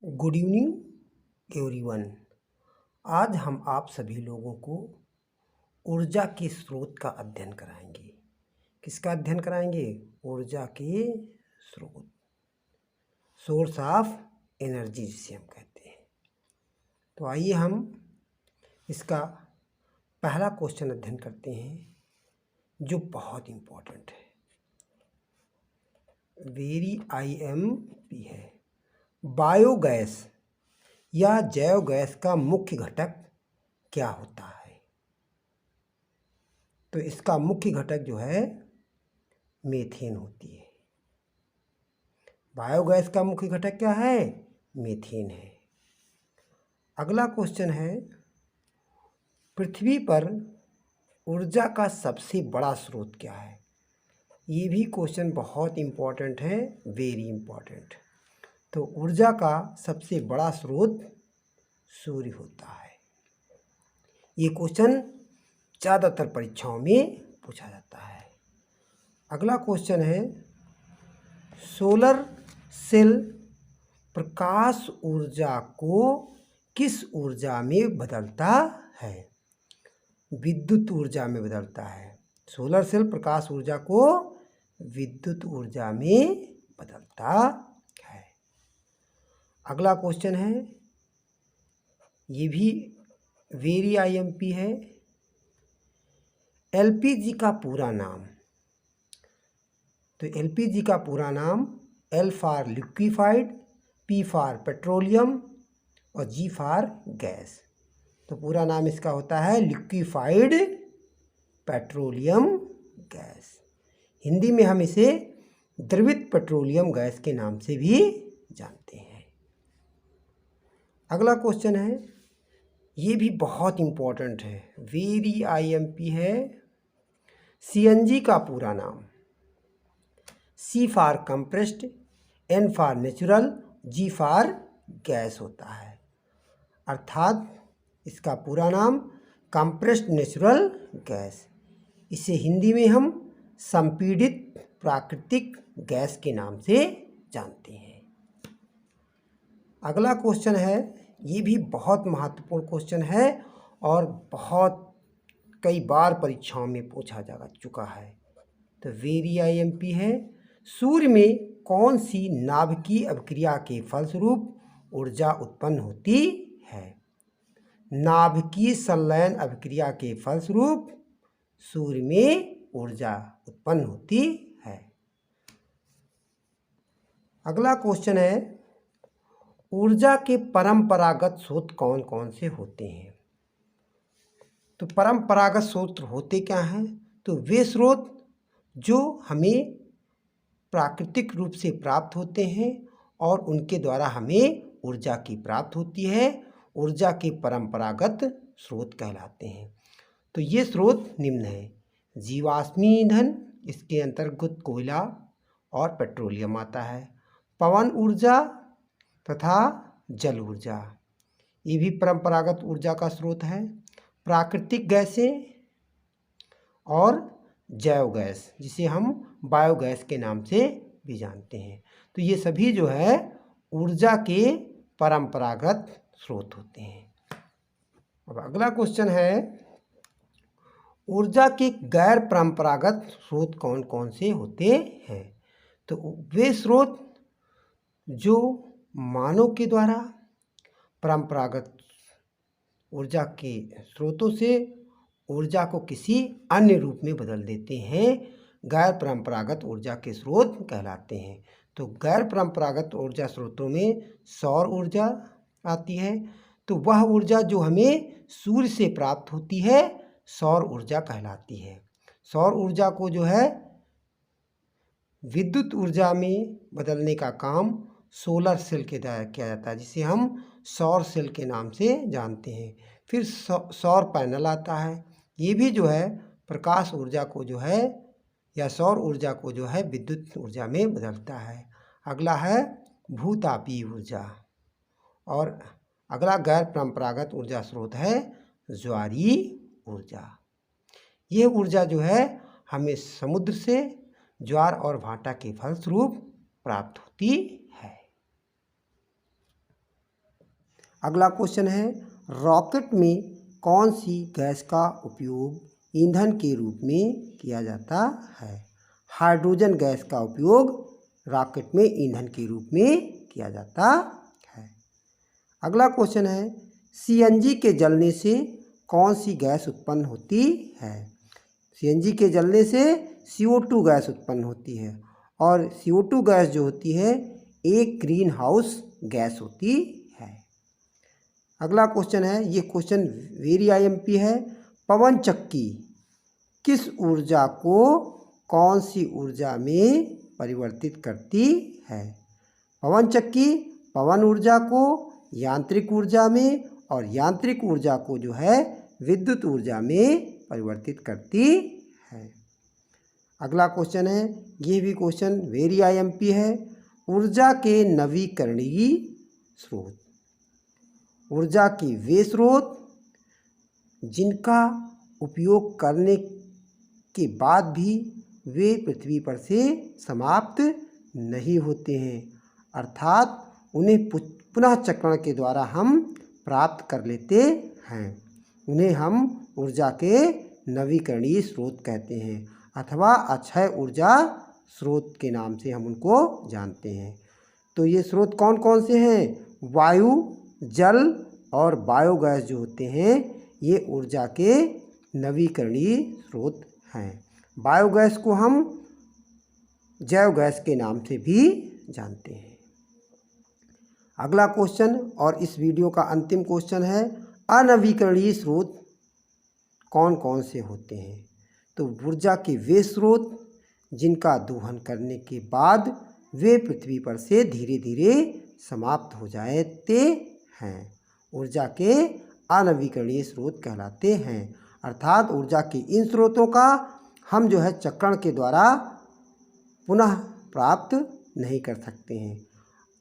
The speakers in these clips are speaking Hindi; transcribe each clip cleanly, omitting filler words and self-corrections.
Good evening everyone. आज हम आप सभी लोगों को ऊर्जा के स्रोत का अध्ययन कराएंगे। किसका अध्ययन कराएंगे? ऊर्जा के स्रोत, सोर्स ऑफ एनर्जी जिसे हम कहते हैं। तो आइए हम इसका पहला क्वेश्चन अध्ययन करते हैं जो बहुत इम्पोर्टेंट है, वेरी IMP है। बायोगैस या जैव गैस का मुख्य घटक क्या होता है? तो इसका मुख्य घटक जो है मीथेन होती है। बायोगैस का मुख्य घटक क्या है? मीथेन है। अगला क्वेश्चन है, पृथ्वी पर ऊर्जा का सबसे बड़ा स्रोत क्या है? ये भी क्वेश्चन बहुत इम्पोर्टेंट है, वेरी इम्पोर्टेंट। तो ऊर्जा का सबसे बड़ा स्रोत सूर्य होता है। ये क्वेश्चन ज़्यादातर परीक्षाओं में पूछा जाता है। अगला क्वेश्चन है, सोलर सेल प्रकाश ऊर्जा को किस ऊर्जा में बदलता है? विद्युत ऊर्जा में बदलता है। सोलर सेल प्रकाश ऊर्जा को विद्युत ऊर्जा में बदलता है। अगला क्वेश्चन है, ये भी वेरी IMP है। LPG का पूरा नाम? तो LPG का पूरा नाम L for liquefied, P for petroleum और G फॉर गैस। तो पूरा नाम इसका होता है लिक्विफाइड पेट्रोलियम गैस। हिंदी में हम इसे द्रवित पेट्रोलियम गैस के नाम से भी जानते हैं। अगला क्वेश्चन है, ये भी बहुत इम्पोर्टेंट है, वेरी IMP है। CNG का पूरा नाम? C for compressed, N for natural, G for gas होता है। अर्थात इसका पूरा नाम कंप्रेस्ड नेचुरल गैस। इसे हिंदी में हम संपीड़ित प्राकृतिक गैस के नाम से जानते हैं। अगला क्वेश्चन है, ये भी बहुत महत्वपूर्ण क्वेश्चन है और बहुत कई बार परीक्षाओं में पूछा जा चुका है। तो वेरी IMP है। सूर्य में कौन सी नाभिकीय अभिक्रिया के फलस्वरूप ऊर्जा उत्पन्न होती है? नाभिकीय संलयन अभिक्रिया के फलस्वरूप सूर्य में ऊर्जा उत्पन्न होती है। अगला क्वेश्चन है, ऊर्जा के परंपरागत स्रोत कौन कौन से होते हैं? तो परंपरागत स्रोत होते क्या हैं? तो वे स्रोत जो हमें प्राकृतिक रूप से प्राप्त होते हैं और उनके द्वारा हमें ऊर्जा की प्राप्त होती है, ऊर्जा के परंपरागत स्रोत कहलाते हैं। तो ये स्रोत निम्न है, जीवाश्मी ईंधन, इसके अंतर्गत कोयला और पेट्रोलियम आता है, पवन ऊर्जा तथा जल ऊर्जा, ये भी परंपरागत ऊर्जा का स्रोत है, प्राकृतिक गैसें और जैव गैस जिसे हम बायोगैस के नाम से भी जानते हैं। तो ये सभी जो है ऊर्जा के परंपरागत स्रोत होते हैं। अब अगला क्वेश्चन है, ऊर्जा के गैर परंपरागत स्रोत कौन कौन से होते हैं? तो वे स्रोत जो मानव के द्वारा परंपरागत ऊर्जा के स्रोतों से ऊर्जा को किसी अन्य रूप में बदल देते हैं, गैर परंपरागत ऊर्जा के स्रोत कहलाते हैं। तो गैर परंपरागत ऊर्जा स्रोतों में सौर ऊर्जा आती है। तो वह ऊर्जा जो हमें सूर्य से प्राप्त होती है सौर ऊर्जा कहलाती है। सौर ऊर्जा को जो है विद्युत ऊर्जा में बदलने का काम सोलर सेल के द्वारा किया जाता है, जिसे हम सौर सेल के नाम से जानते हैं। फिर सौर पैनल आता है, ये भी जो है प्रकाश ऊर्जा को जो है या सौर ऊर्जा को जो है विद्युत ऊर्जा में बदलता है। अगला है भूतापीय ऊर्जा और अगला गैर परंपरागत ऊर्जा स्रोत है ज्वारीय ऊर्जा। यह ऊर्जा जो है हमें समुद्र से ज्वार और भाटा के फलस्वरूप प्राप्त होती है। अगला क्वेश्चन है, रॉकेट में कौन सी गैस का उपयोग ईंधन के रूप में किया जाता है? हाइड्रोजन गैस का उपयोग रॉकेट में ईंधन के रूप में किया जाता है। अगला क्वेश्चन है, सीएनजी के जलने से कौन सी गैस उत्पन्न होती है? सीएनजी के जलने से CO2 गैस उत्पन्न होती है और CO2 गैस जो होती है एक ग्रीन हाउस गैस होती है। अगला क्वेश्चन है, ये क्वेश्चन वेरी IMP है। पवन चक्की किस ऊर्जा को कौन सी ऊर्जा में परिवर्तित करती है? पवन चक्की पवन ऊर्जा को यांत्रिक ऊर्जा में और यांत्रिक ऊर्जा को जो है विद्युत ऊर्जा में परिवर्तित करती है। अगला क्वेश्चन है, ये भी क्वेश्चन वेरी IMP है। ऊर्जा के नवीकरणीय स्रोत, ऊर्जा के वे स्रोत जिनका उपयोग करने के बाद भी वे पृथ्वी पर से समाप्त नहीं होते हैं, अर्थात उन्हें पुनः चक्रण के द्वारा हम प्राप्त कर लेते हैं। उन्हें हम ऊर्जा के नवीकरणीय स्रोत कहते हैं अथवा अक्षय ऊर्जा स्रोत के नाम से हम उनको जानते हैं। तो ये स्रोत कौन कौन से हैं? वायु, जल और बायोगैस जो होते हैं ये ऊर्जा के नवीकरणीय स्रोत हैं। बायोगैस को हम जैव गैस के नाम से भी जानते हैं। अगला क्वेश्चन और इस वीडियो का अंतिम क्वेश्चन है, अनवीकरणीय स्रोत कौन कौन से होते हैं? तो ऊर्जा के वे स्रोत जिनका दोहन करने के बाद वे पृथ्वी पर से धीरे धीरे समाप्त हो जाते हैं, ऊर्जा के अनवीकरणीय स्रोत कहलाते हैं। अर्थात ऊर्जा के इन स्रोतों का हम जो है चक्रण के द्वारा पुनः प्राप्त नहीं कर सकते हैं।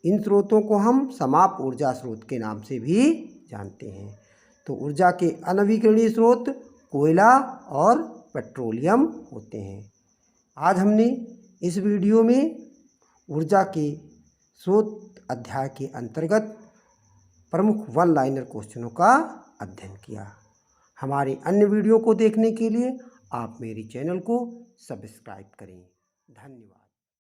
इन स्रोतों को हम समाप्त ऊर्जा स्रोत के नाम से भी जानते हैं। तो ऊर्जा के अनवीकरणीय स्रोत कोयला और पेट्रोलियम होते हैं। आज हमने इस वीडियो में ऊर्जा के स्रोत अध्याय के अंतर्गत प्रमुख वन लाइनर क्वेश्चनों का अध्ययन किया। हमारे अन्य वीडियो को देखने के लिए आप मेरी चैनल को सब्सक्राइब करें। धन्यवाद।